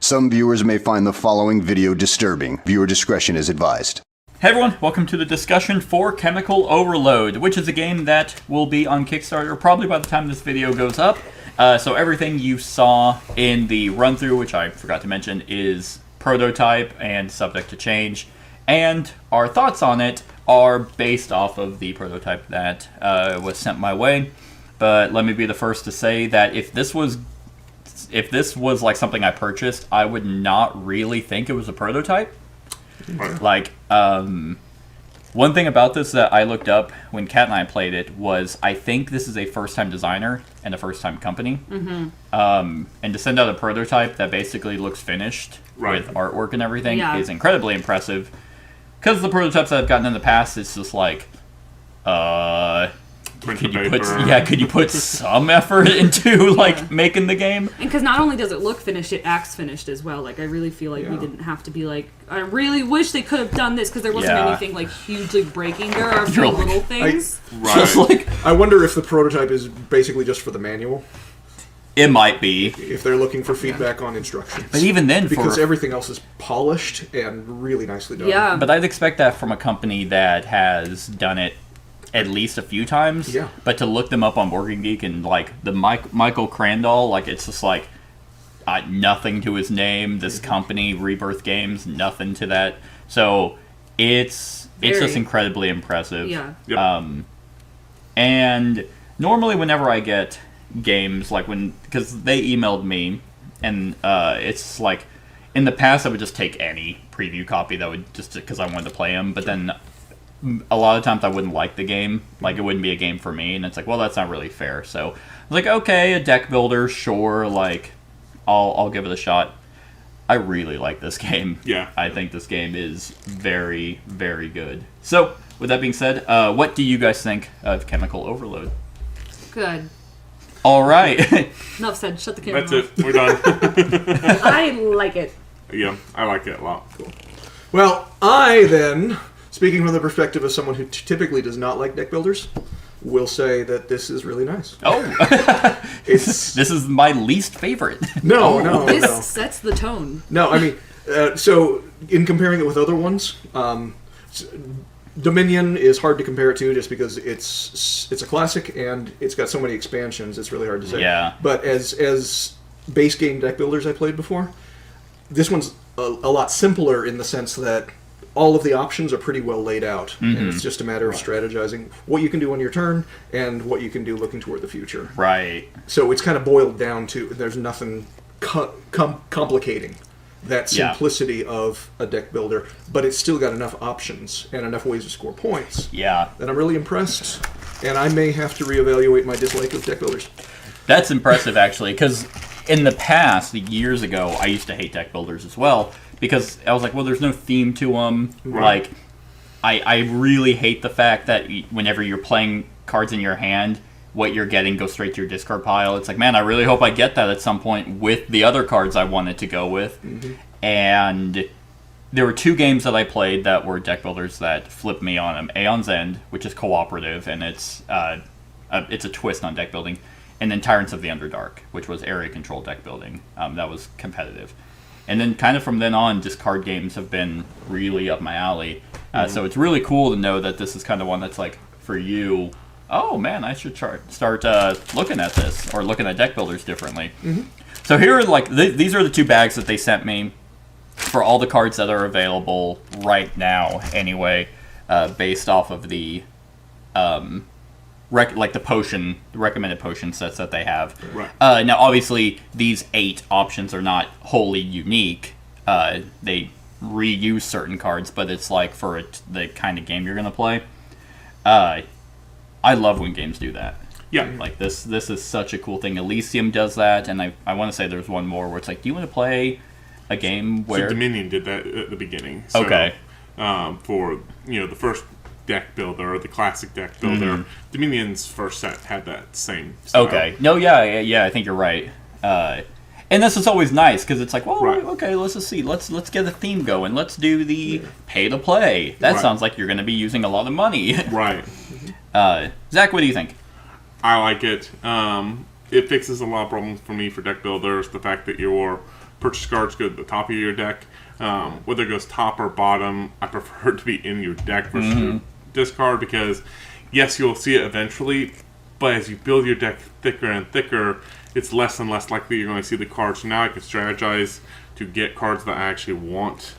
Some viewers may find the following video disturbing. Viewer discretion is advised. Hey everyone, welcome to the discussion for Chemical Overload, which is a game that will be on Kickstarter probably by the time this video goes up. So everything you saw in the run-through, which I forgot to mention, is prototype and subject to change. And our thoughts on it are based off of the prototype that was sent my way. But let me be the first to say that if this was like something I purchased, I would not really think it was a prototype. Like, one thing about this that I looked up when Kat and I played it was I think this is a first-time designer and a first-time company. Mm-hmm. And to send out a prototype that basically looks finished with artwork and everything is incredibly impressive. Because the prototypes that I've gotten in the past, it's just like, could you put some effort into like making the game? And because not only does it look finished, it acts finished as well. Like I really feel like we didn't have to be like, I really wish they could have done this because there wasn't anything like hugely breaking. There are a few little things. Just like I wonder if the prototype is basically just for the manual. It might be. If they're looking for feedback on instructions. But even then, because everything else is polished and really nicely done. Yeah. But I'd expect that from a company that has done it at least a few times. Yeah. But to look them up on Board Game Geek and like the Michael Crandall, like it's just like nothing to his name. This company, Rebirth Games, nothing to that. So it's just incredibly impressive. Yeah. Yep. And normally whenever I get games, like because they emailed me, and it's like in the past I would just take any preview copy that would just because I wanted to play them, but then a lot of times I wouldn't like the game, like it wouldn't be a game for me, and it's like, well, that's not really fair. So I was like, okay, a deck builder, sure, like I'll give it a shot. I really like this game. Yeah, I think this game is very, very good. So with that being said, what do you guys think of Chemical Overload? Good. All right. Enough said. Shut the camera that's off. it. We're done. I like it. Yeah, I like it a lot. Cool. Well, I then, speaking from the perspective of someone who typically does not like deck builders, will say that this is really nice. Oh, this is my least favorite. No. This sets the tone. No, I mean, so in comparing it with other ones, Dominion is hard to compare it to just because it's a classic and it's got so many expansions. It's really hard to say. Yeah. But as base game deck builders I played before, this one's a lot simpler in the sense that all of the options are pretty well laid out, and it's just a matter of strategizing what you can do on your turn and what you can do looking toward the future. Right. So it's kind of boiled down to there's nothing complicating that simplicity of a deck builder, but it's still got enough options and enough ways to score points. Yeah. That I'm really impressed, and I may have to reevaluate my dislike of deck builders. That's impressive, actually, because in the past, years ago, I used to hate deck builders as well, because I was like, well, there's no theme to them. Right. Like, I really hate the fact that whenever you're playing cards in your hand, what you're getting goes straight to your discard pile. It's like, man, I really hope I get that at some point with the other cards I wanted to go with. Mm-hmm. And there were two games that I played that were deck builders that flipped me on them. Aeon's End, which is cooperative, and it's a twist on deck building. And then Tyrants of the Underdark, which was area control deck building. That was competitive. And then kind of from then on, just card games have been really up my alley. So it's really cool to know that this is kind of one that's like, for you, oh man, I should start looking at this, or looking at deck builders differently. Mm-hmm. So here are like, these are the two bags that they sent me for all the cards that are available right now anyway, based off of the the recommended potion sets that they have. Right. Now, obviously, these 8 options are not wholly unique. They reuse certain cards, but it's like for the kind of game you're going to play. I love when games do that. Yeah. Like, this is such a cool thing. Elysium does that, and I want to say there's one more where it's like, do you want to play a game where... So Dominion did that at the beginning. So, okay. For, the first deck builder, or the classic deck builder, Dominion's first set had that same style. Okay. No, yeah, I think you're right. And this is always nice, because it's like, well, okay, let's just see. Let's get a theme going. Let's do the pay-to-play. That sounds like you're going to be using a lot of money. Right. Zach, what do you think? I like it. It fixes a lot of problems for me for deck builders. The fact that you're purchase cards go to the top of your deck. Whether it goes top or bottom, I prefer it to be in your deck versus your discard because, yes, you'll see it eventually, but as you build your deck thicker and thicker, it's less and less likely you're going to see the cards. So now I can strategize to get cards that I actually want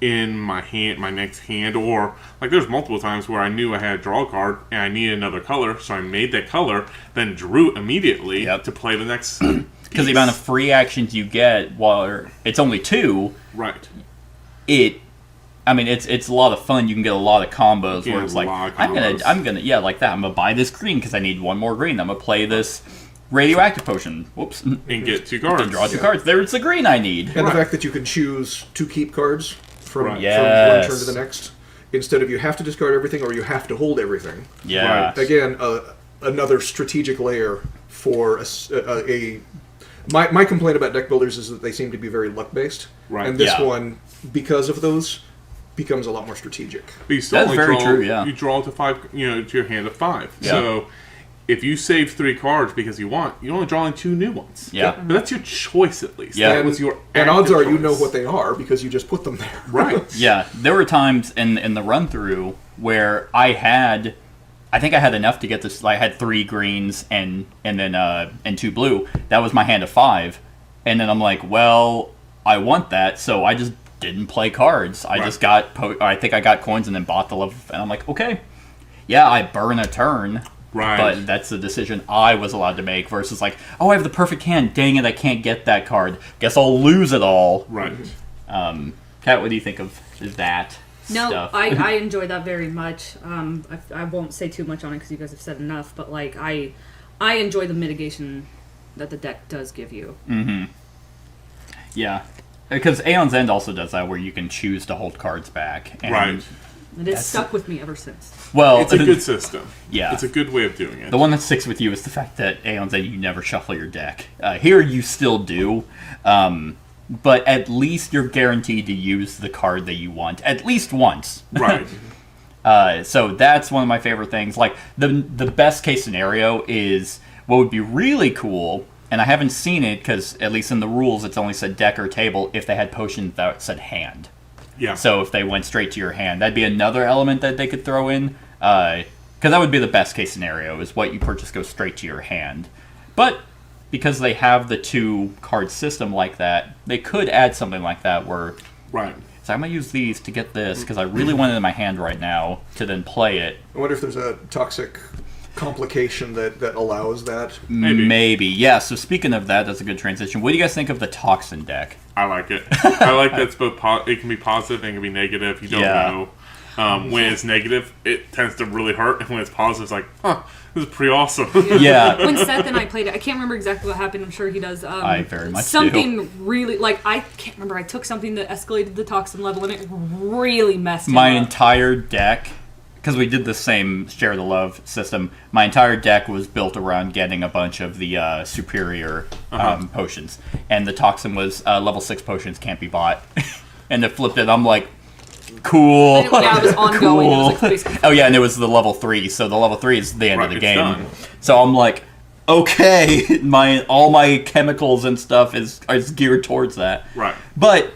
in my hand, my next hand, or like there's multiple times where I knew I had a draw card and I needed another color, so I made that color, then drew immediately to play the next. Because the amount of free actions you get while it's only 2, right? It's a lot of fun. You can get a lot of combos where it's like I'm gonna like that. I'm gonna buy this green because I need one more green. I'm gonna play this radioactive potion. Whoops, and get 2 cards. And draw 2 cards. There's the green I need. And the fact that you can choose to keep cards from one Yes. turn to the next, instead of you have to discard everything or you have to hold everything. Yeah. Right. Again, another strategic layer for My complaint about deck builders is that they seem to be very luck based, Right. and this Yeah. one, because of those, becomes a lot more strategic. But you still That's only very draw, true, yeah. You draw to 5, to your hand of 5. Yeah. So if you save 3 cards because you only draw in 2 new ones. Yeah. But that's your choice at least. Yeah. That was your And odds active are you know choice. what they are because you just put them there. Right. Yeah, there were times in the run through where I think I had enough to get this. I had 3 greens and then 2 blue. That was my hand of 5, and then I'm like, well, I want that, so I just didn't play cards. I just got. I think I got coins and then bought the level, and I'm like, okay, yeah, I burn a turn. Right. But that's the decision I was allowed to make versus like, oh, I have the perfect hand. Dang it, I can't get that card. Guess I'll lose it all. Right. Kat, what do you think of that No, stuff? I enjoy that very much. I won't say too much on it because you guys have said enough. But like, I enjoy the mitigation that the deck does give you. Yeah. Because Aeon's End also does that where you can choose to hold cards back. And, Right. And it's stuck with me ever since. Well, It's a good system. Yeah. It's a good way of doing it. the one that sticks with you is the fact that Aeon's End, you never shuffle your deck. Here you still do. But at least you're guaranteed to use the card that you want at least once. Right. So that's one of my favorite things. Like the best case scenario is what would be really cool, and I haven't seen it because at least in the rules it's only said deck or table if they had potions that said hand. Yeah. So if they went straight to your hand, that'd be another element that they could throw in. Because that would be the best case scenario is what you purchase goes straight to your hand. But because they have the 2 card system like that, they could add something like that where Right. so I'm going to use these to get this because I really want it in my hand right now to then play it. I wonder if there's a toxic complication that allows that. Maybe. Yeah, so speaking of that, that's a good transition. What do you guys think of the Toxin deck? I like it. I like that it's both. It can be positive and it can be negative. You don't Yeah. know. When it's negative, it tends to really hurt, and when it's positive, it's like, huh, this is pretty awesome. Yeah. When Seth and I played it, I can't remember exactly what happened. I'm sure he does. I very much something really like I can't remember. I took something that escalated the toxin level, and it really messed My him up. entire deck, because we did the same Share the Love system, my entire deck was built around getting a bunch of the superior potions. And the Toxin was level 6 potions can't be bought. And it flipped it. I'm like, cool. And it was ongoing. It was like basically Oh yeah, and it was the level 3, so the level 3 is the end of the Right, it's game. done. So I'm like, okay, all my chemicals and stuff is geared towards that. Right. But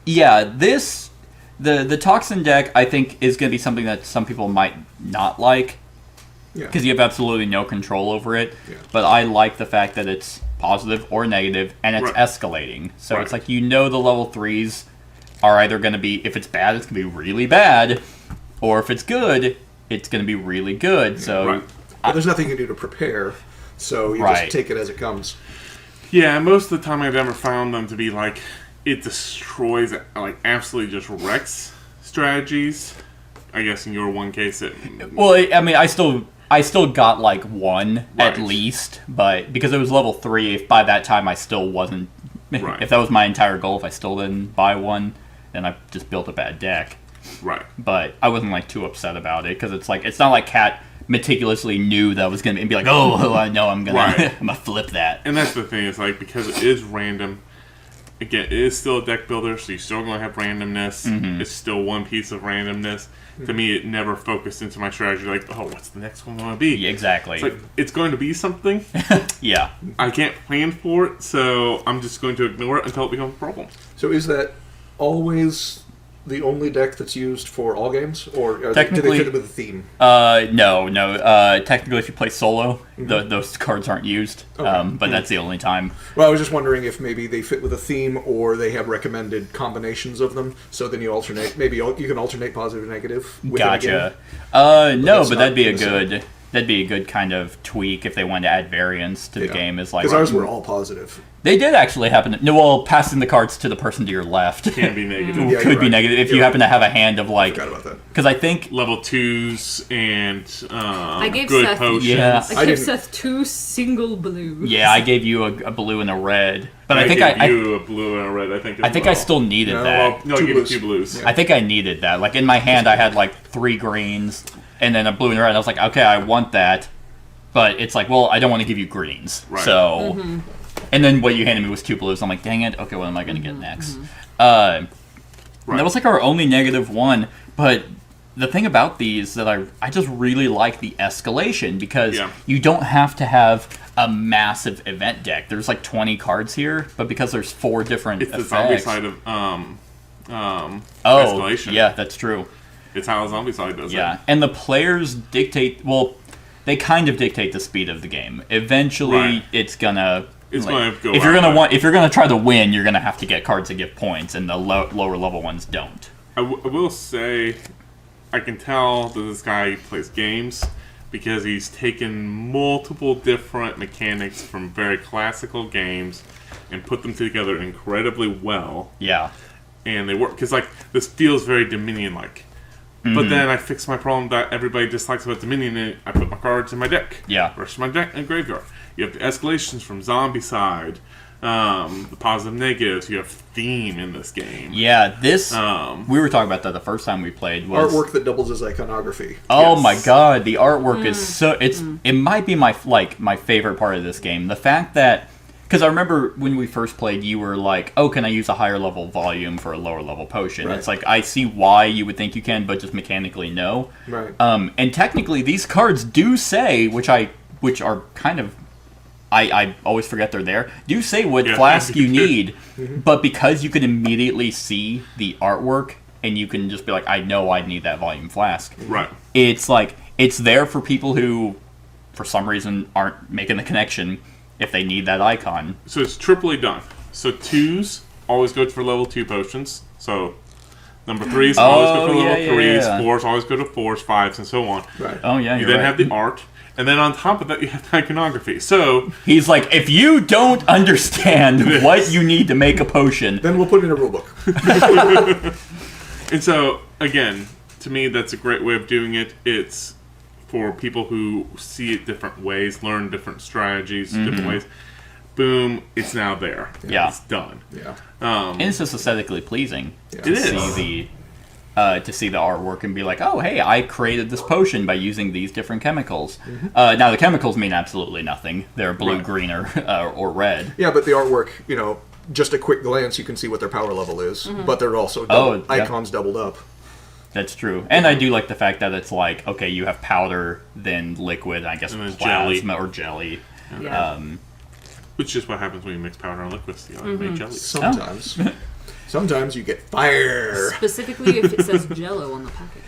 yeah, the Toxin deck I think is going to be something that some people might not like Yeah. because you have absolutely no control over it. Yeah. But I like the fact that it's positive or negative and it's Right. escalating. So it's Right. like the level 3s are either going to be, if it's bad, it's going to be really bad, or if it's good, it's going to be really good. So Right. But there's nothing you can do to prepare, so you Right. just take it as it comes. Yeah, most of the time I've ever found them to be like, it destroys, like, absolutely just wrecks strategies. I guess in your one case, it. well, I mean, I still got like 1 at Right. least, but because it was level 3, if by that time I still wasn't, Right. if that was my entire goal, if I still didn't buy 1, then I just built a bad deck. Right. But I wasn't like too upset about it because it's not like Kat meticulously knew that I was gonna be like, oh, I know I'm gonna Right. I'm gonna flip that. And that's the thing, is like, because it is random, again, it is still a deck builder, so you're still going to have randomness. Mm-hmm. It's still one piece of randomness. To me, it never focused into my strategy like, oh, what's the next one going to be? Yeah, exactly. It's like, it's going to be something. Yeah. I can't plan for it, so I'm just going to ignore it until it becomes a problem. So is that always the only deck that's used for all games, or do they Technically- fit it with a theme? No. Technically, if you play solo, those cards aren't used. Okay. But that's the only time. Well, I was just wondering if maybe they fit with a theme, or they have recommended combinations of them. So then you alternate. Maybe you can alternate positive and negative. Within a game. Gotcha. No, that's but not that'd be a in the same. good. That'd be a good kind of tweak if they wanted to add variance to the game. Is like because ours were all positive. they did actually happen. No, well, passing the cards to the person to your left Can be negative. Yeah, could you're be right. negative if You're you right. happen to have a hand of like. Forgot about that. Because I think Level 2s and gave good Seth- potions. Yeah. I I gave didn't- Seth 2 single blues. yeah, I gave you a blue and a red, but I think gave I you a blue and a red. I think. As I think well. I still needed No, that. Well, no, I Two gave you blues. 2 blues. I think I needed that. Like in my hand, I had like 3 greens and then a blue and a red. I was like, okay, I want that, but it's like, well, I don't want to give you greens. Right. So, and then what you handed me was 2 blues. I'm like, dang it. Okay, what am I going to get next? Right. That was like our only negative one. But the thing about these that I just really like the escalation because Yeah. you don't have to have a massive event deck. There's like 20 cards here, but because there's 4 different It's the effects. zombie side of Oh, escalation. yeah, that's true. It's how a zombie side does Yeah, it. and the players dictate. Well, they kind of dictate the speed of the game. Eventually, Right. it's gonna. It's gonna go If you're that gonna way. if you're gonna try to win, you're gonna have to get cards that give points, and the lower level ones don't. I will say, I can tell that this guy plays games because he's taken multiple different mechanics from very classical games and put them together incredibly well. Yeah, And they work because like this feels very Dominion-like. But then I fix my problem that everybody dislikes about Dominion, and I put my cards in my deck. Yeah. Rest of my deck in graveyard. You have the escalations from zombie side, the positive negatives. You have theme in this game. yeah. This Um, we were talking about that the first time we played. Was, Artwork that doubles as iconography. Oh Yes. my god, the artwork is so it might be my favorite part of this game. The fact that because I remember when we first played, you were like, "Oh, can I use a higher level volume for a lower level potion?" Right. It's like I see why you would think you can, but just mechanically no. Right. And technically, these cards do say, which are kind of, I always forget they're there. Do say what Yeah. flask you need, but because you can immediately see the artwork and you can just be like, I know I need that volume flask. right. It's like it's there for people who, for some reason, aren't making the connection. If they need that icon, So it's triply done. So 2s always go for level 2 potions. So number 3s always go for Oh, level yeah, 3s. yeah. 4s always go to 4s, 5s, and so on. Right. oh yeah, You you're then right. have the art. And then on top of that, you have the iconography. So He's like, if you don't understand what you need to make a potion, Then we'll put it in a rulebook. And so, again, to me, that's a great way of doing it. It's for people who see it different ways, learn different strategies, different ways. Boom, it's now there. Yeah. It's done. Yeah. and it's just aesthetically pleasing Yeah. to It is. see to see the artwork and be like, oh hey, I created this potion by using these different chemicals. Now the chemicals mean absolutely nothing. They're blue, Right. green, or red. Yeah, but the artwork, just a quick glance, you can see what their power level is. But they're also Oh, yeah. icons doubled up. That's true. And I do like the fact that it's like, okay, you have powder, then liquid, I guess And then plasma or jelly. Yeah. Which is what happens when you mix powder and liquids together and make jellies. Sometimes. Sometimes you get fire. Specifically if it says Jello on the packet.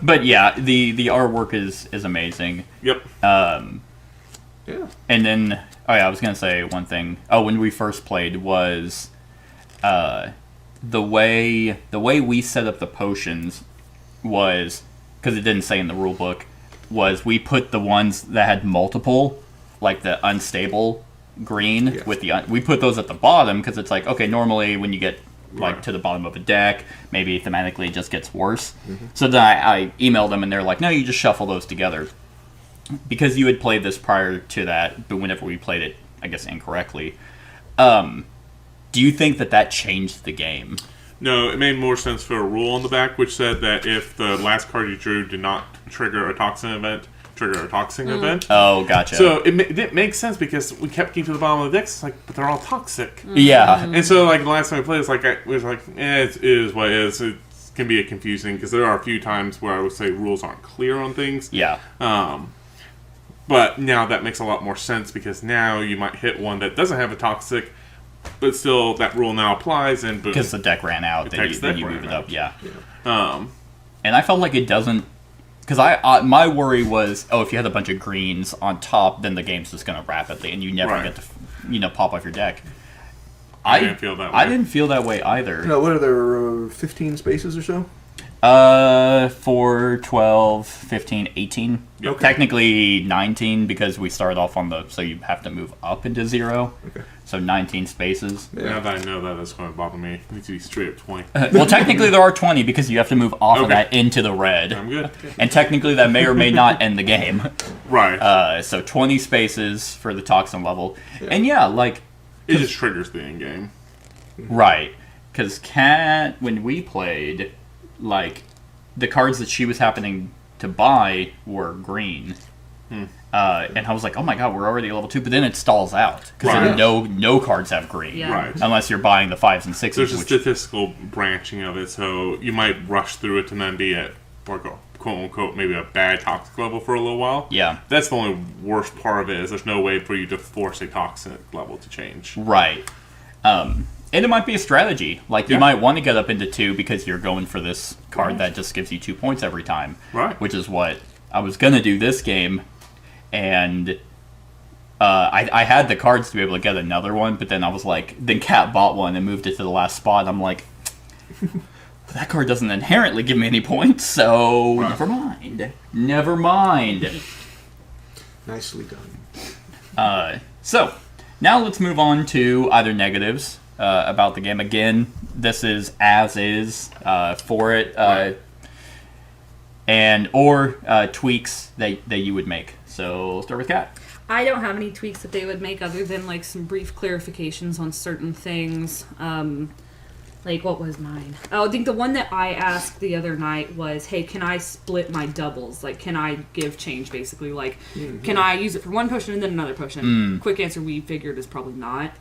But yeah, the artwork is amazing. Yep. Yeah. And then, oh yeah, I was gonna say one thing. Oh, when we first played was, the way we set up the potions was because it didn't say in the rule book was we put the ones that had multiple, like the unstable green Yes. with we put those at the bottom because it's like, okay, normally when you get like Right. to the bottom of a deck, maybe thematically it just gets worse. So then I emailed them and they're like, no, you just shuffle those together. Because you had played this prior to that, but whenever we played it, I guess incorrectly. Do you think that changed the game? No, it made more sense for a rule on the back which said that if the last card you drew did not trigger a toxin event, trigger a toxic event. Oh, gotcha. So it makes sense because we kept getting to the bottom of the decks. It's like, but they're all toxic. yeah. And so, like, the last time I played, it's like, it was like, it is what it is. It can be confusing because there are a few times where I would say rules aren't clear on things. Yeah. But now that makes a lot more sense because now you might hit one that doesn't have a toxic, but still that rule now applies, and boom. Because the deck ran out, then Text deck you ran move it out. up. Yeah. Um, And I felt like it doesn't, because I my worry was, if you had a bunch of greens on top, then the game's just going to rapidly, and you never Right. get to, pop off your deck. I didn't feel that way. I didn't feel that way either. No, what are there, 15 spaces or so? 4, 12, 15, 18. Okay. Technically 19 because we started off so you have to move up into 0. Okay. So 19 spaces. Now that I know that, that's going to bother me. It needs to be straight up 20. Well, technically there are 20 because you have to move off of Okay. that into the red. I'm good. And technically that may or may not end the game. Right. So 20 spaces for the toxin level. And yeah, like, It just triggers the end game. right. Because Kat, when we played, like, the cards that she was happening to buy were green. And I was like, oh my god, we're already level 2. But then it stalls out. Because Right. no cards have green. Yeah. Right. Unless you're buying the 5s and 6s. There's a which, statistical branching of it, so you might rush through it and then be at, like, a quote-unquote, maybe a bad toxic level for a little while. yeah. That's the only worst part of it, is there's no way for you to force a toxic level to change. Right. And it might be a strategy. Like, you Yeah. might want to get up into 2 because you're going for this card that just gives you 2 points every time. Right. Which is what I was going to do this game. And I had the cards to be able to get another one, but then I was like, then Kat bought one and moved it to the last spot. I'm like, that card doesn't inherently give me any points, so Right. never mind. Never mind. Nicely done. So, now let's move on to either negatives about the game. Again, this is as is for it, or tweaks that you would make. So, let's start with Kat. I don't have any tweaks that they would make other than like some brief clarifications on certain things. Like, what was mine? Oh, I think the one that I asked the other night was, hey, can I split my doubles? Like, can I give change, basically? Like, can I use it for one potion and then another potion? Quick answer we figured is probably not.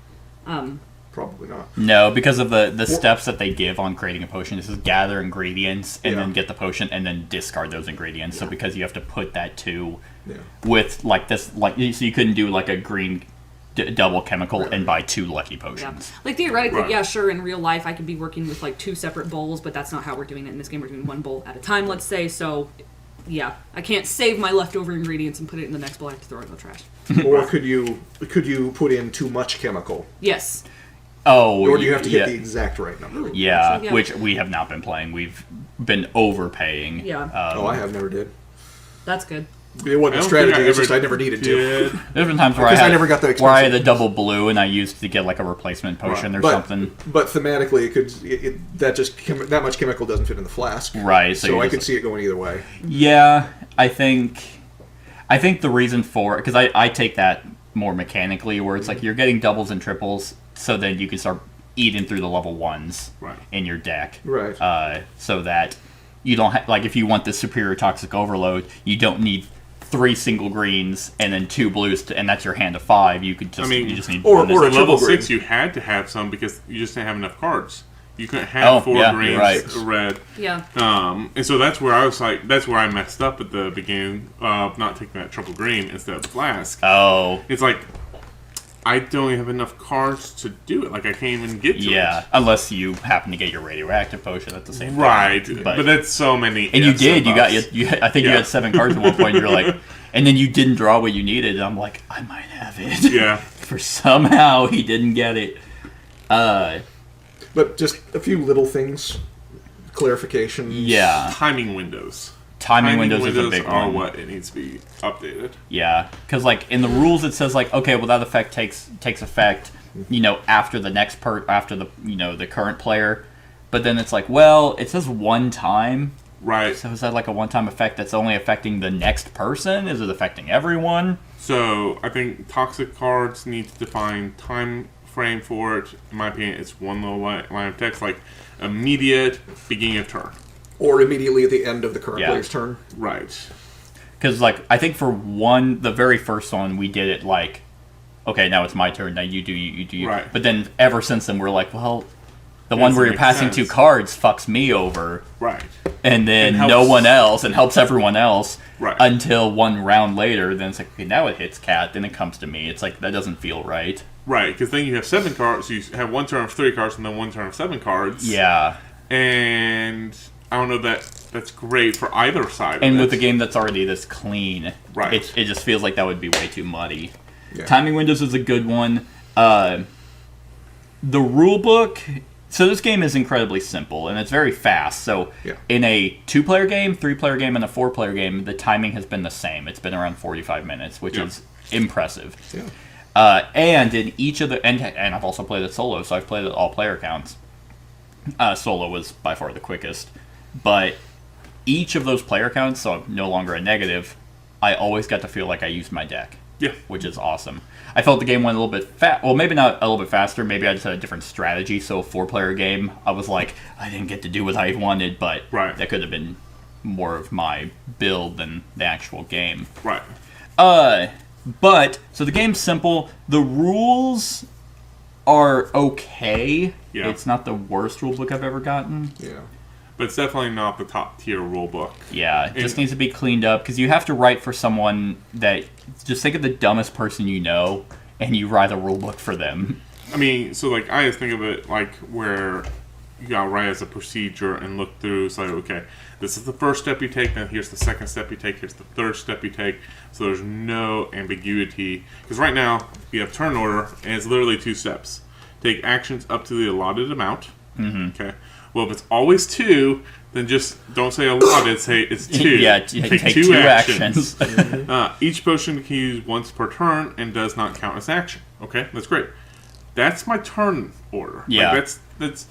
Probably not. No, because of the steps that they give on creating a potion. This is gather ingredients and Yeah. then get the potion and then discard those ingredients. So because you have to put that to Yeah. with like this, like so you couldn't do like a green double chemical and buy 2 lucky Yeah. potions. Like, theoretically, Right. yeah, sure, in real life I could be working with like 2 separate bowls, but that's not how we're doing it in this game. We're doing 1 bowl at a time, let's say. So, yeah, I can't save my leftover ingredients and put it in the next bowl. I have to throw it in the trash. Or could you put in too much chemical? Yes. Oh, Or do you have to yeah. get the exact right number? Yeah, Yeah. which we have not been playing. We've been overpaying. Yeah. Oh, I have never did. That's good. It wasn't a strategy, it's just I never needed to. did. There's been times where Because I had, never got the where I had expensive a double blue and I used to get like a replacement potion or But, something. but thematically, that much chemical doesn't fit in the flask. Right, so So you I just- could see it going either way. Yeah, I think the reason for, because I take that more mechanically, where it's like you're getting doubles and triples, so then you can start eating through the level 1s Right. in your deck. Right. So that you don't like if you want the superior toxic overload, you don't need 3 single greens and then 2 blues, and that's your hand of 5. You could just you just need or one. a At level triple green. 6, you had to have some because you just didn't have enough cards. You couldn't have 4 yeah, greens, you're right. red. Yeah. And so that's where I was like, that's where I messed up at the beginning of not taking that triple green instead of the flask. Oh, It's like, I don't even have enough cards to do it. Like, I can't even get to yeah. it. Unless you happen to get your radioactive potion at the same time. Right. But- But that's so many. And you ifs did. You got buts. you. I think you Yeah. had 7 cards at one point. And you're like, and then you didn't draw what you needed. And I'm like, I might have it. Yeah. For somehow he didn't get it. But just a few little things, clarifications. Yeah. Timing windows. Timing windows is a big are one. what it needs to be updated. Yeah, because like in the rules it says like, okay, well that effect takes effect, after the next after the the current player, but then it's like, well, it says one time. Right. So is that like a one-time effect that's only affecting the next person? Is it affecting everyone? So I think toxic cards need to define time frame for it. In my opinion, it's one little line of text, like immediate beginning of turn. Or immediately at the end of the current Yeah. player's turn. Right. Because, like, I think for the very first one, we did it like, okay, now it's my turn, now you do you. Right. But then ever since then, we're like, well, the one doesn't where you're make passing sense. 2 cards fucks me over, Right. and then And no helps- one else, and helps everyone else, Right. until one round later, then it's like, okay, now it hits Cat, then it comes to me. It's like, that doesn't feel right. Right, because then you have 7 cards. You have 1 turn of 3 cards and then 1 turn of 7 cards. Yeah. And I don't know that's great for either side. And of with it. a game that's already this clean, Right. it just feels like that would be way too muddy. Yeah. Timing windows is a good one. The rule book. So this game is incredibly simple and it's very fast. So Yeah. in a 2-player game, 3-player game, and a 4-player game, the timing has been the same. It's been around 45 minutes, which Yeah. is impressive. Yeah. And in each of the and I've also played it solo, so I've played it all player counts. Solo was by far the quickest, but each of those player counts, so I'm no longer a negative, I always got to feel like I used my deck. Yeah. Which is awesome. I felt the game went a little bit fast. Well, maybe not a little bit faster. Maybe I just had a different strategy. So a 4-player game, I was like, I didn't get to do what I wanted, but Right. that could have been more of my build than the actual game. Right. But so the game's simple. The rules are okay. Yeah. It's not the worst rule book I've ever gotten. Yeah. But it's definitely not the top tier rule book. Yeah, it just And- needs to be cleaned up because you have to write for someone that just think of the dumbest person you know and you write a rule book for them. I mean, so like I just think of it like where you gotta write as a procedure and look through. It's like, okay, this is the first step you take. Then here's the second step you take. Here's the third step you take. So there's no ambiguity. Because right now you have turn order, and it's literally 2 steps. Take actions up to the allotted amount. Mm-hmm. Okay. Well, if it's always 2, then just don't say allotted. Say it's 2. Yeah, take 2 actions. Each potion can use once per turn and does not count as action. Okay, that's great. That's my turn order. Yeah. Like, that's.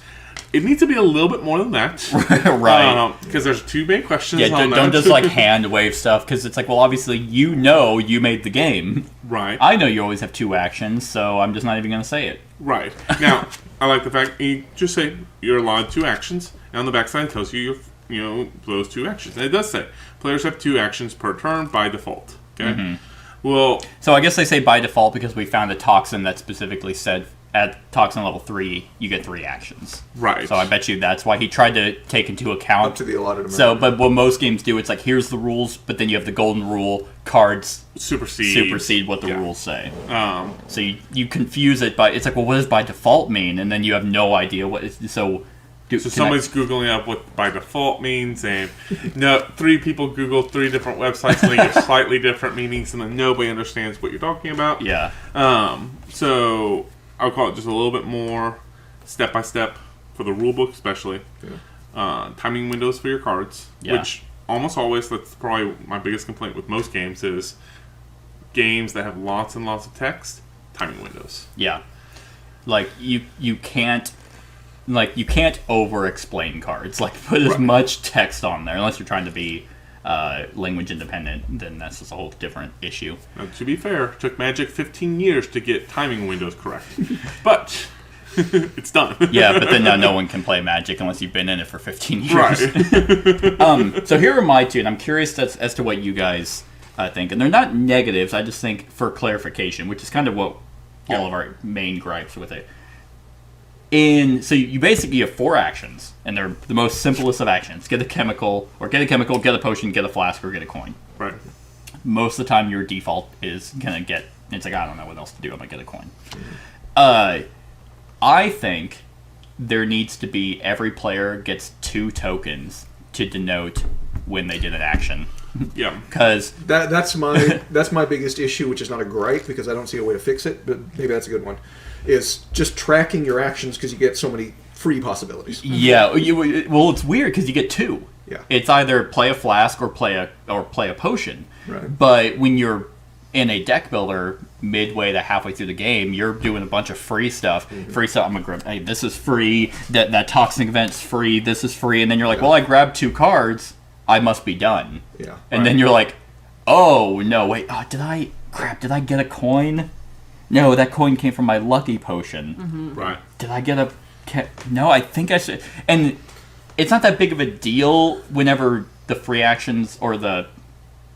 It needs to be a little bit more than that. Right. Because there's 2 main questions Yeah, on that. don't just like hand wave stuff because it's like, well, obviously you know you made the game. Right. I know you always have 2 actions, so I'm just not even going to say it. Right. Now, I like the fact you just say you're allowed 2 actions, and on the backside it tells you, those 2 actions. And it does say players have 2 actions per turn by default. Okay. Mm-hmm. Well, So I guess they say by default because we found a toxin that specifically said at toxin level 3 you get 3 actions. right. So I bet you that's why he tried to take into account. Up to the allotted amount. So, but what most games do, it's like here's the rules, but then you have the golden rule cards supersede what the Yeah. rules say. So you confuse it by it's like, well, what does by default mean? And then you have no idea what. So somebody's googling up what by default means, and no, 3 people Google 3 different websites and they give slightly different meanings, and then nobody understands what you're talking about. yeah, So I'll call it just a little bit more step by step for the rule book, especially. Timing windows for your cards, Yeah. which almost always, that's probably my biggest complaint with most games, is games that have lots and lots of text, timing windows. yeah. Like you can't. Like, you can't over-explain cards. Like, put as Right. much text on there, unless you're trying to be language independent, then that's just a whole different issue. Now, to be fair, it took Magic 15 years to get timing windows correct. But it's done. Yeah, but then now no one can play Magic unless you've been in it for 15 years. Right. So here are my 2, and I'm curious as to what you guys think. And they're not negatives, I just think for clarification, which is kind of what all of our main gripes with it. So you basically have 4 actions, and they're the most simplest of actions. Get a chemical, get a potion, get a flask, or get a coin. Right. Most of the time your default is gonna get, it's like, I don't know what else to do, I'm gonna get a coin. I think there needs to be, every player gets 2 tokens to denote when they did an action. Yeah. Because, That's my biggest issue, which is not a gripe because I don't see a way to fix it, but maybe that's a good one. Is just tracking your actions because you get so many free possibilities. yeah, well, it's weird because you get 2. Yeah. It's either play a flask or play a potion. Right. But when you're in a deck builder midway to halfway through the game, you're doing a bunch of free stuff. Mm-hmm. Free stuff. I'm gonna grab. Hey, this is free. That toxic event's free. This is free. And then you're like, well, I grabbed 2 cards. I must be done. Yeah. And then you're like, oh no, wait. Did I get a coin? No, that coin came from my lucky potion. Right. Did I get a? No, I think I should. And it's not that big of a deal whenever the free actions or the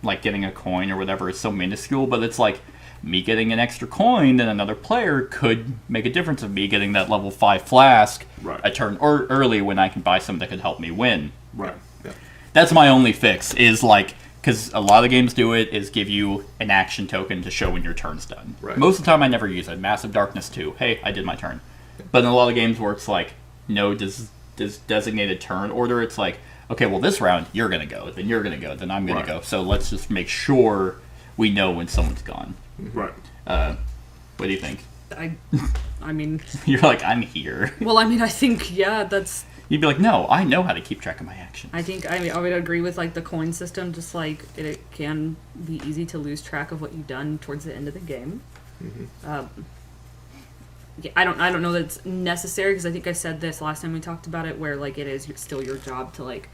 like getting a coin or whatever is so minuscule, but it's like me getting an extra coin than another player could make a difference of me getting that level 5 flask Right. a turn or early when I can buy something that could help me win. Right. Yeah. That's my only fix, is like, because a lot of games do it, is give you an action token to show when your turn's done. Right. Most of the time I never use it. Massive Darkness 2. Hey, I did my turn. But in a lot of games where it's like, no designated turn order, it's like, okay, well this round you're going to go, then you're going to go, then I'm going Right. to go. So let's just make sure we know when someone's gone. Right. What do you think? I mean, You're like, I'm here. well, I mean, I think that's. You'd be like, no, I know how to keep track of my actions. I think I would agree with like the coin system. Just like it can be easy to lose track of what you've done towards the end of the game. Yeah, I don't know that it's necessary, because I think I said this last time we talked about it, where like it is still your job to like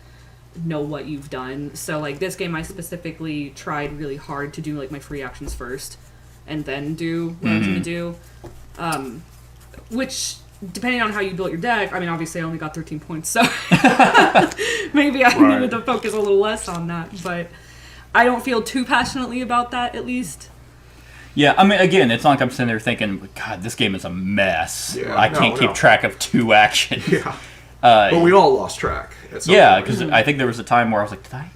know what you've done. So like this game, I specifically tried really hard to do like my free actions first, and then do what I was gonna do. Which, depending on how you built your deck, I mean, obviously I only got 13 points, so maybe I Right. needed to focus a little less on that. But I don't feel too passionately about that, at least. Yeah, I mean, again, it's not like I'm sitting there thinking, God, this game is a mess. Yeah, I can't keep no. track of 2 actions. Yeah. But we all lost track. At some Yeah, point. because I think there was a time where I was like, did I?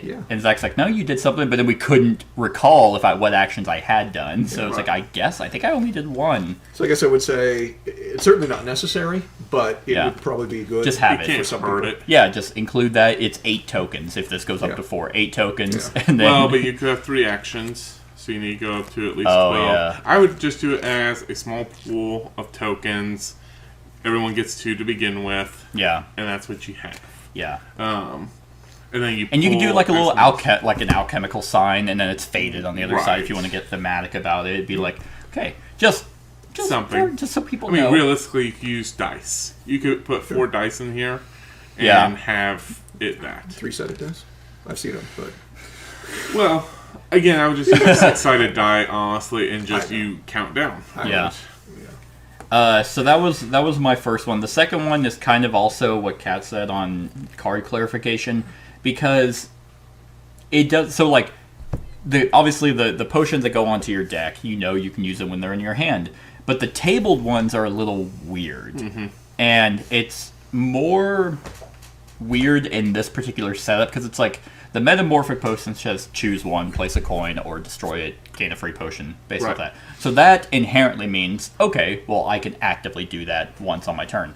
Yeah. And Zach's like, no, you did something, but then we couldn't recall what actions I had done. So it's Right. like, I think I only did one. So I guess I would say it's certainly not necessary, but it Yeah. would probably be good. Just have You it. can't some hurt people. it. Yeah, just include that. It's 8 tokens if this goes up Yeah. to 4. 8 tokens, Yeah. and then Well, but you could have 3 actions, so you need to go up to at least Oh, 12. yeah. I would just do it as a small pool of tokens. Everyone gets 2 to begin with, yeah, and that's what you have. yeah. And then you And you can do pull like a little as- like an alchemical sign, and then it's faded on the other side if you Right. want to get thematic about it. It'd be like, okay, just Something. just so people I mean, know. realistically, you could use dice. You could put 4 dice in here and Yeah. have it that. 3-sided dice. I've seen them, but Well, again, I would just use a 6-sided die, honestly, and just you count down. Yeah. So that was my first one. The second one is kind of also what Kat said on card clarification, because it does so like obviously the potions that go onto your deck, you know you can use them when they're in your hand, but the tabled ones are a little weird, and it's more weird in this particular setup because it's like the metamorphic potion says choose one, place a coin, or destroy it, gain a free potion based Right. on that. So that inherently means, okay, well, I can actively do that once on my turn.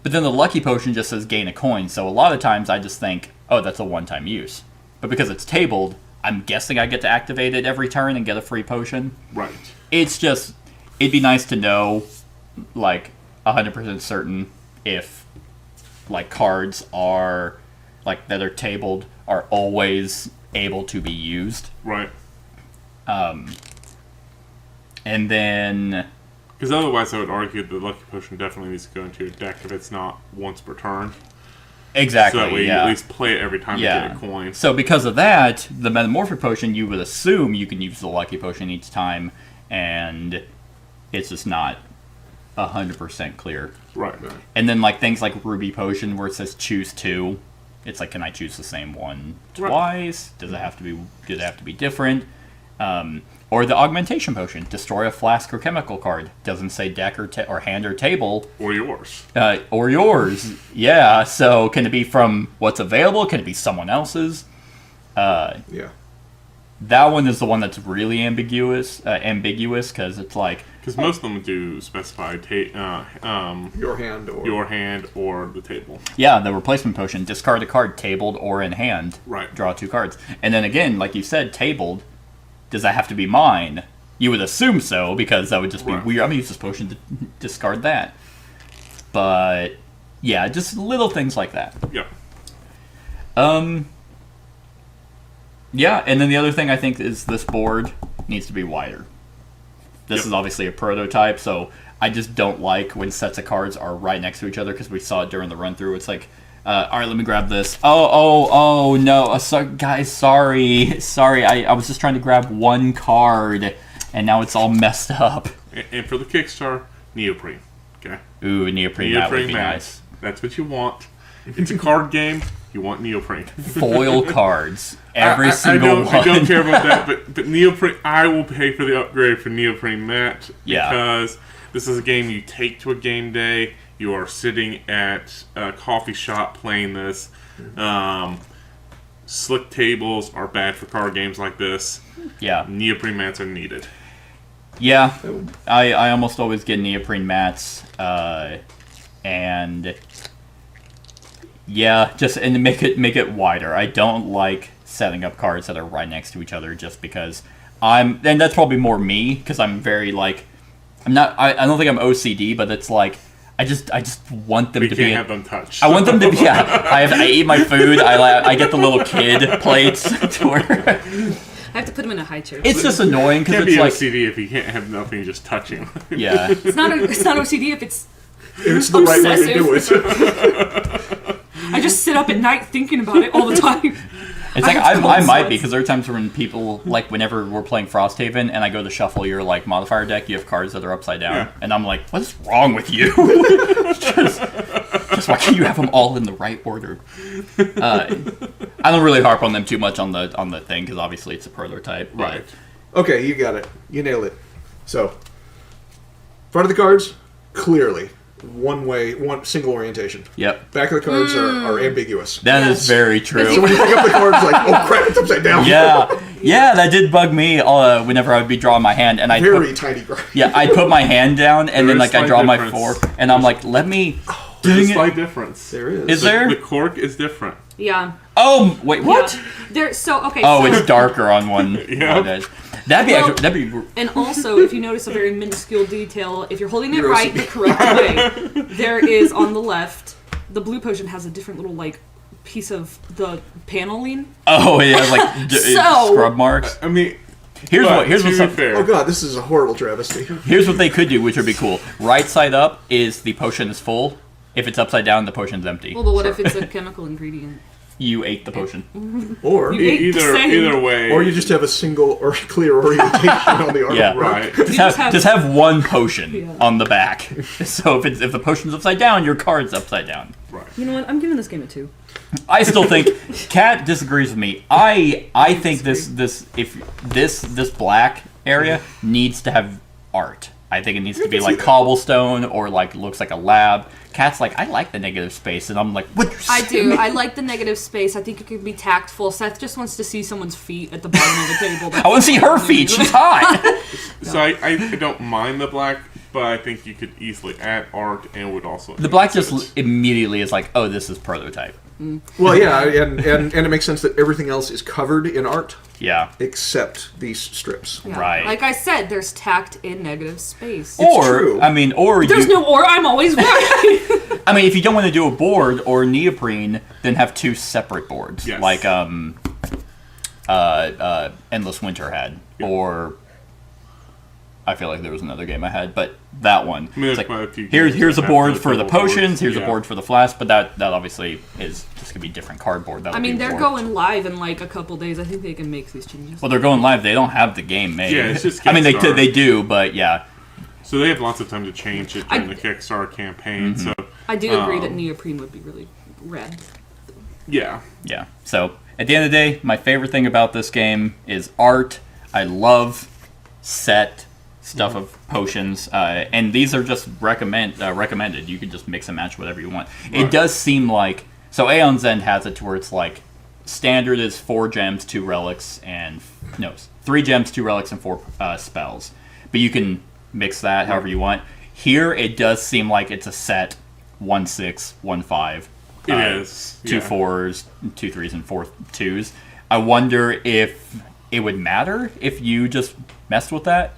But then the lucky potion just says gain a coin, so a lot of times I just think, oh, that's a one-time use. But because it's tabled, I'm guessing I get to activate it every turn and get a free potion. Right. It's just, it'd be nice to know, like, 100% certain if, like, cards are, like, that are tabled are always able to be used. Right. And then, Because otherwise, I would argue the lucky potion definitely needs to go into your deck if it's not once per turn. exactly, So that way yeah. you at least play it every time you Yeah. get a coin. So because of that, the metamorphic potion, you would assume you can use the lucky potion each time, and it's just not 100% clear. Right. And then like things like ruby potion where it says choose 2, it's like, can I choose the same one Right. twice? Does it have to be different? Or the augmentation potion, destroy a flask or chemical card. Doesn't say deck or hand or table. Or yours. Or yours. Yeah, so can it be from what's available? Can it be someone else's? yeah. That one is the one that's really ambiguous because it's like, Because most of them do specify Your hand or your hand or the table. yeah, the replacement potion, discard a card tabled or in hand. Right. Draw 2 cards. And then again, like you said, tabled, does that have to be mine? You would assume so, because that would just be Right. weird. I'm going to use this potion to discard that. But, yeah, just little things like that. Yeah. Yeah, and then the other thing I think is this board needs to be wider. This Yep. is obviously a prototype, so I just don't like when sets of cards are right next to each other, because we saw it during the run-through. It's like, all right, let me grab this. Oh, no. Guys, sorry. I was just trying to grab one card, and now it's all messed up. And for the Kickstarter, neoprene. Okay? Ooh, neoprene, that would be mat. nice. That's what you want. It's a card game. You You want neoprene. Foil cards. Every I single don't, one. I don't care about that, but neoprene. I will pay for the upgrade for neoprene mat Yeah. because this is a game you take to a game day. You are sitting at a coffee shop playing this. Slick tables are bad for card games like this. Yeah. Neoprene mats are needed. Yeah, I almost always get neoprene mats, and yeah, just and to make it wider. I don't like setting up cards that are right next to each other just because and that's probably more me because I'm very like I don't think I'm OCD, but it's like I just want them We to can't be. have them touched. I want them to be. Yeah, I eat my food. I get the little kid plates to where I have to put him in a high chair. it's just annoying Can't because be it's like OCD if you can't have nothing just touching. yeah. It's not OCD if it's. It's the right way to do it. I just sit up at night thinking about it all the time. It's like have I cold might be sweats. because there are times when people like whenever we're playing Frosthaven and I go to shuffle your like modifier deck, you have cards that are upside down, Yeah. and I'm like, what's wrong with you? just why can't you have them all in the right order? I don't really harp on them too much on the thing because obviously it's a prototype. But Right. Okay, you got it. You nailed it. So, front of the cards, clearly one single orientation. Yep, Back of the cards are ambiguous. that is Yes. very So true. when you pick up the cards, like, oh crap, it's upside down. Yeah, that did bug me whenever I would be drawing my hand and I Very tiny cards. I'd put my hand down and There then is like I slight draw my difference. fork and I'm like, let me. There's a Dang it. slight difference. There is. Is there? The cork is different. Yeah. Oh wait, what? Yeah. There. So okay. Oh, so, it's darker on one. Yeah. one edge. That'd be Well- that'd be. And also, if you notice a very minuscule detail, if you're holding it You're right OCD. the correct way, there is on the left, the blue potion has a different little like piece of the paneling. Oh, it has like So- scrub marks. I mean, Here's but what here's to what's be up. fair. Oh god, this is a horrible travesty. Here's what they could do, which would be cool. Right side up is the potion is full. If it's upside down, the potion's empty. Well, but what if it's a chemical ingredient? You ate the potion. Or You ate the same. Either way. or you just have a single or clear orientation on the artwork. Yeah. right. Just have one potion Yeah. on the back. So if the potion's upside down, your card's upside down. You know what? I'm giving this game a 2. I still think Kat disagrees with me. I think this black area needs to have art. I think it needs to be like cobblestone or like looks like a lab. Kat's like, I like the negative space, and I'm like, what? I do. I like the negative space. I think it could be tactful. Seth just wants to see someone's feet at the bottom of the table. I want to see her feet. She's hot. So I don't mind the black, but I think you could easily add art and would also. The black just immediately is like, oh, this is prototype. Well, yeah, and it makes sense that everything else is covered in art Yeah. except these strips. Yeah. Right. Like I said, there's tact in negative space. Or true. I mean, or There's you, no or. I'm always right. I mean, if you don't want to do a board or neoprene, then have two separate boards, Yes. like Endless Winter had, or I feel like there was another game I had, but that one. I mean, It's there's like, quite a few here's games a that board have for the multiple potions. boards. Here's a Yeah. board for the flask, but that obviously is just gonna be different cardboard. I mean, they're going live in like a couple days. I think they can make these changes. Well, they're going live. They don't have the game made. Yeah, it's just I mean, Kickstarter. they do, but yeah. So they have lots of time to change it during the Kickstarter campaign. Mm-hmm. So I do agree that neoprene would be really rad. yeah, Yeah. So at the end of the day, my favorite thing about this game is art. I love set stuff of potions, and these are just recommended. You can just mix and match whatever you want. It Right. does seem like so. Aeon's End has it to where it's like standard is 4 gems, 2 relics, and no, 3 gems, 2 relics, and 4 spells. But you can mix that however you want. Here, it does seem like it's a set 1 6, 1 5. it is 2 yeah. 4s, 2 3s, and 4 2s. I wonder if it would matter if you just messed with that.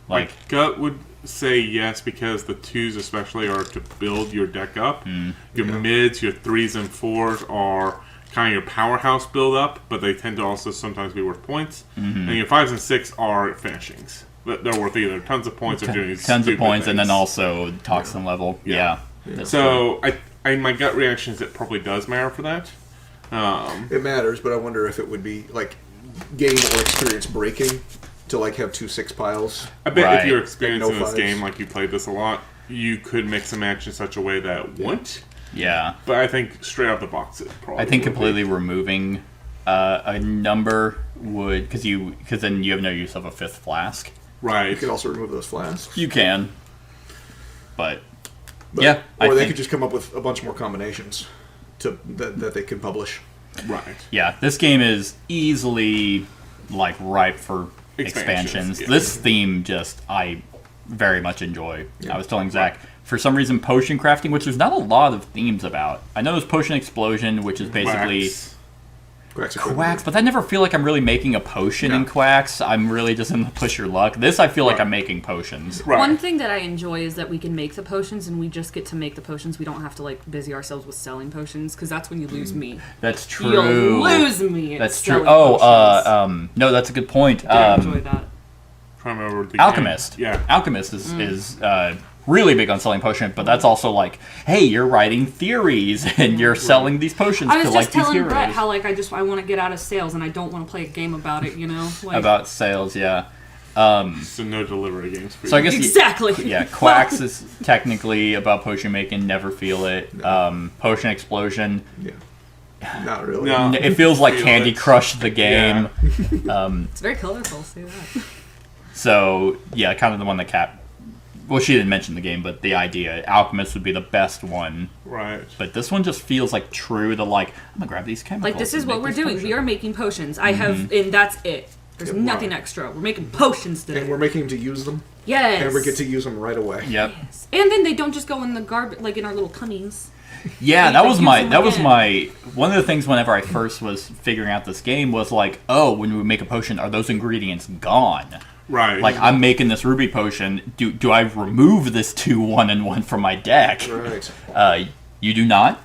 Like, My gut would say yes because the 2s especially are to build your deck up. Your mids, your 3s and 4s are kind of your powerhouse build up, but they tend to also sometimes be worth points. And your 5s and 6 are finishings. They're worth either tons of points or doing tons of stupid points, and then things. also toxin level. Yeah. That's true. So I my gut reaction is it probably does matter for that. It matters, but I wonder if it would be like game or experience breaking to like have 2 6 piles. I bet Right. if you're experienced No in this fives. game, like you played this a lot, you could mix and match in such a way that it wouldn't. Yeah. But I think straight out the box, it probably. I think would be. completely removing a number would because then you have no use of a fifth flask. Right. You could also remove those flasks. You can, but But- yeah, Or I they think, could just come up with a bunch more combinations that they could publish. Right. yeah, this game is easily like ripe for Expansions, expansions. yeah. This theme I very much enjoy. I was telling Zach, for some reason, potion crafting, which there's not a lot of themes about. I know there's potion explosion, which is basically Wax. quacks, but I never feel like I'm really making a potion in quacks. I'm really just in the push your luck. This, I feel like I'm making potions. Right. One thing that I enjoy is that we can make the potions, and we just get to make the potions. We don't have to like busy ourselves with selling potions, because that's when you lose me. That's true. You'll lose me. At That's true. selling Oh, potions. no, that's a good point. I enjoy that. Trying to remember the Alchemist. Game. Yeah. Alchemist is really big on selling potions, but that's also like, hey, you're writing theories and you're selling these potions I to was like just these telling heroes. Brett how like I want to get out of sales and I don't want to play a game about it. You know, like, About sales, yeah. So no delivery games for you. So I guess exactly. yeah, Quacks is technically about potion making. Never feel it. Potion explosion. Yeah. Not really. No. It feels like Feel Candy it. Crush the game. It's very colorful. Say that. So yeah, kind of the one that Cap. Well, she didn't mention the game, but the idea, Alchemist would be the best one. Right. But this one just feels like true to like, I'm gonna grab these chemicals. Like this is and what make we're this doing. potion. We are making potions. I have, and that's it. There's Yeah, nothing right. extra. We're making potions And today. we're making them to use them, Yes. and we get to use them right away. Yep. And then they don't just go in the garbage, like in our little cummies. Yeah, you that can was use my them that was again. my one of the things whenever I first was figuring out this game was like, oh, when we make a potion, are those ingredients gone? Right. Like I'm making this ruby potion. Do I remove this 2-1-1 from my deck? Right. You do not.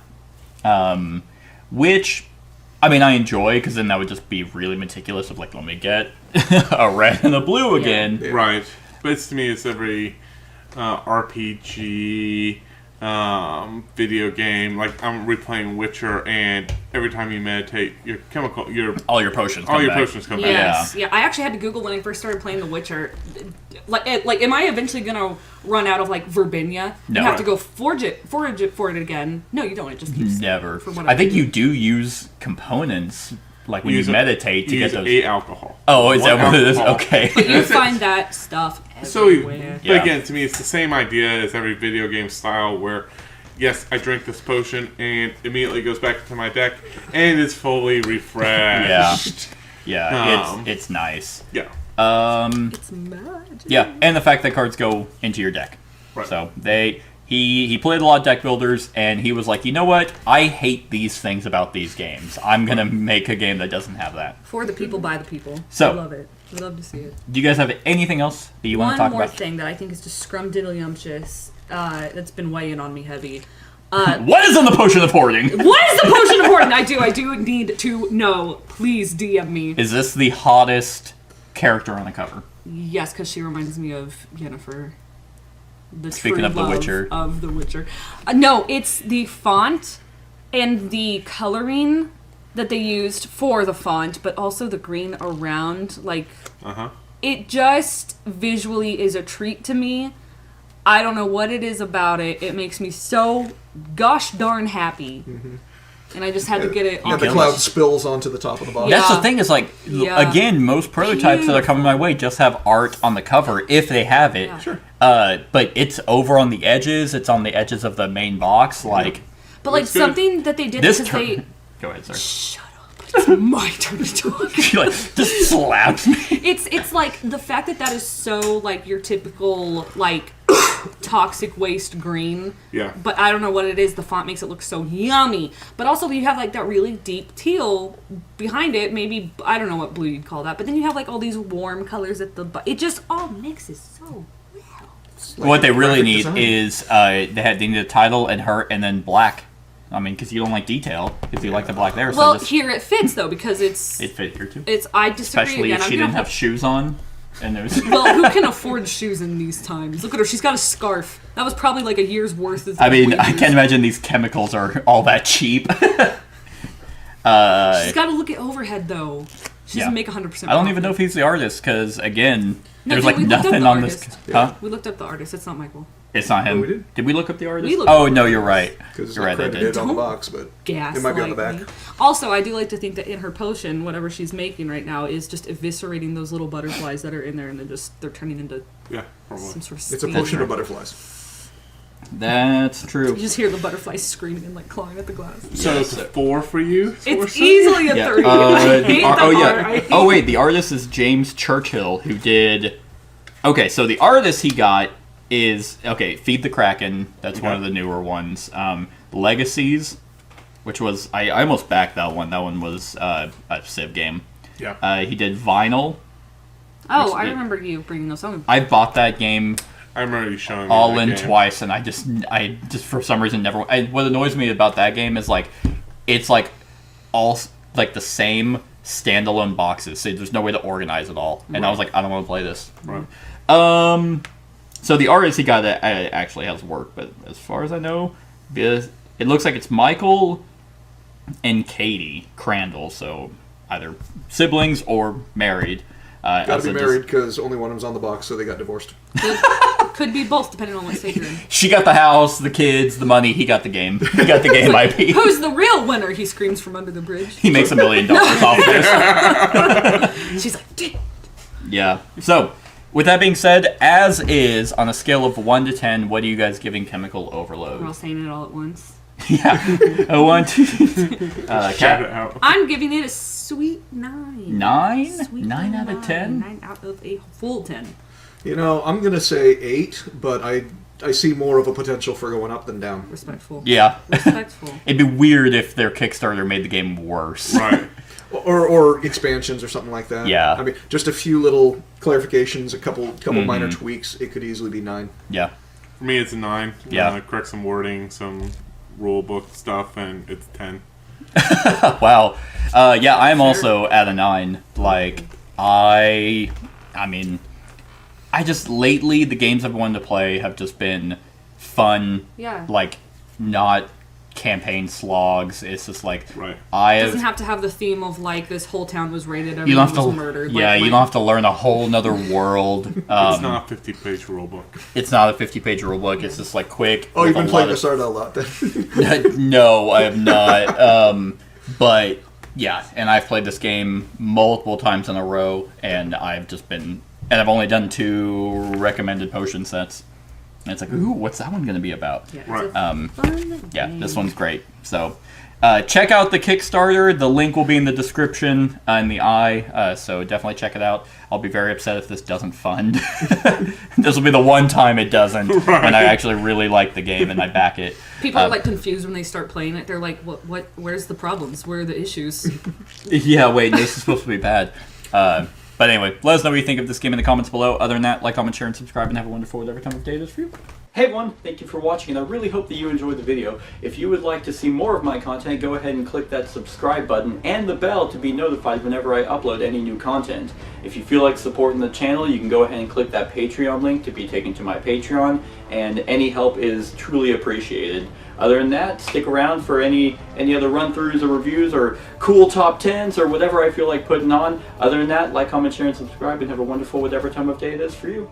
Which, I mean, I enjoy because then that would just be really meticulous of like, let me get a red and a blue again. Yeah. Right. But it's, to me, it's every RPG video game. Like I'm replaying Witcher, and every time you meditate, your All your potions. all come your back. potions come back. Yes. Yeah. I actually had to Google when I first started playing The Witcher. Like, am I eventually gonna run out of like Verbinia? No. You have to go forage it for it again. No, you don't. It just keeps. Never. For what I think do. you do use components like when you meditate to you get use those. 8 alcohol. Oh, is that One what it is? alcohol. Okay. You find that stuff So, everywhere. but Yeah. again, to me, it's the same idea as every video game style where, yes, I drink this potion and immediately goes back into my deck and is fully refreshed. Yeah, it's nice. Yeah. It's magic. Yeah, and the fact that cards go into your deck. Right. So he played a lot of deck builders, and he was like, you know what? I hate these things about these games. I'm gonna make a game that doesn't have that. For the people, by the people. So- I love it. I love to see it. Do you guys have anything else that you want One to talk more about? thing that I think is just scrumdiddlyumptious that's been weighing on me heavy. What is in the potion of hoarding? What is the potion of hoarding? I do need to know. Please DM me. Is this the hottest character on the cover? Yes, because she reminds me of Yennefer. The Speaking true of The love Witcher. Of The Witcher. No, it's the font and the coloring that they used for the font, but also the green around. Like, it just visually is a treat to me. I don't know what it is about it. It makes me so gosh darn happy. And I just had to get it Yeah, on the Okay. cloud spills onto the top of the box. Yeah. That's the thing is like, Yeah. again, most prototypes that are coming my way just have art on the cover if they have it. Yeah. Sure. But it's over on the edges. It's on the edges of the main box. Like But like Looks good. something that they did this because turn. they Go ahead, sir. shut up. It's my turn to talk. She like just slaps me. It's like the fact that is so like your typical like toxic waste green. Yeah. But I don't know what it is. The font makes it look so yummy. But also you have like that really deep teal behind it. Maybe I don't know what blue you'd call that. But then you have like all these warm colors at the. It just all mixes so well. Like What they a really graphic need design. is they need a title and her and then black. I mean, because you don't like detail, because you like the black there. So Well, just, here it fits though because it's it fit here too. I disagree Especially again. if she I'm didn't gonna have shoes on, and there's. Well, who can afford shoes in these times? Look at her. She's got a scarf. That was probably like a year's worth of I mean, I wages. can't imagine these chemicals are all that cheap. She's got to look at overhead, though. She doesn't Yeah. make 100%. I don't even know if he's the artist, because again, No, there's dude, like we looked up nothing the on this. artist. Huh? We looked up the artist. It's not Michael. It's not him. Oh, we did? we look up the artist? We looked oh, up no, the you're right. Because it's You're not right, I credited did. on the box, but Gas. it might be on the back. Also, I do like to think that in her potion, whatever she's making right now is just eviscerating those little butterflies that are in there, and they're turning into Yeah, probably. some sort of. It's a steam. potion right. of butterflies. That's You true. just hear the butterflies screaming and like clawing at the glass. So it's a 4 for you? It's easily a Yeah. 3. I hate the oh, art. I yeah. hate Oh, wait, the artist is James Churchill, who did... Okay, so the artist he got is... Okay, Feed the Kraken. That's one of the newer ones. Legacies, which was... I almost backed that one. That one was a Civ game. Yeah. He did Vinyl. Oh, I remember you bringing those home. I bought that game I remember you showing me all that in game. twice, and I just for some reason never. What annoys me about that game is like, it's like all like the same standalone boxes, so there's no way to organize it all. And I was like, I don't want to play this. Right. So the artist he got actually has work, but as far as I know, it looks like it's Michael and Katie Crandall, so either siblings or married. Gotta be married because only one of them's on the box, so they got divorced. Could be both, depending on what stage you're in. She got the house, the kids, the money. He got the game. He got the game IP. Who's the real winner? He screams from under the bridge. He makes $1 million off this. She's like, "Dick." Yeah. So, with that being said, as is, on a scale of 1 to 10, what are you guys giving Chemical We're all Overload? saying it all at once. Yeah. A 1, 2, Shout Cat. it out. I'm giving it a sweet 9. 9? Sweet 9 out of 10? 9 out of a full 10. You know, I'm gonna say 8, but I see more of a potential for going up than down. Respectful. Yeah. Respectful. It'd be weird if their Kickstarter made the game worse. Right. Or expansions or something like that. Yeah. I mean, just a few little clarifications, a couple minor tweaks. It could easily be 9. Yeah. For me, it's a 9. Yeah. Correct some wording, some rule book stuff, and it's 10. Wow. Yeah, I'm also at a 9. Like, I mean, I just, lately, the games I've wanted to play have just been fun. Yeah. Like, not campaign slogs. It's just like, Right. I Doesn't have... have to have the theme of like this whole town was raided, You everyone don't have was to, murdered. yeah. Like, You don't have to learn a whole nother world. It's not a 50-page rule book. It's not a 50-page rule book. It's just like quick. Oh, you've with been a playing lot this art a lot then. No, I have not. But yeah, and I've played this game multiple times in a row, and I've only done 2 recommended potion sets. And it's like, ooh, what's that one going to be about? yeah, it's Right. a fun Yeah, game. this one's great. So, check out the Kickstarter. The link will be in the description in the eye. So definitely check it out. I'll be very upset if this doesn't fund. This will be the one time it doesn't, when I actually really like the game and I back it. People are like confused when they start playing it. They're like, what where's the problems? Where are the issues? Yeah, wait, this is supposed to be bad. But anyway, let us know what you think of this game in the comments below. Other than that, like, comment, share, and subscribe, and have a wonderful whatever time of day it is for you. Hey everyone, thank you for watching, and I really hope that you enjoyed the video. If you would like to see more of my content, go ahead and click that subscribe button and the bell to be notified whenever I upload any new content. If you feel like supporting the channel, you can go ahead and click that Patreon link to be taken to my Patreon, and any help is truly appreciated. Other than that, stick around for any other run-throughs or reviews or cool top 10s or whatever I feel like putting on. Other than that, like, comment, share, and subscribe, and have a wonderful whatever time of day it is for you.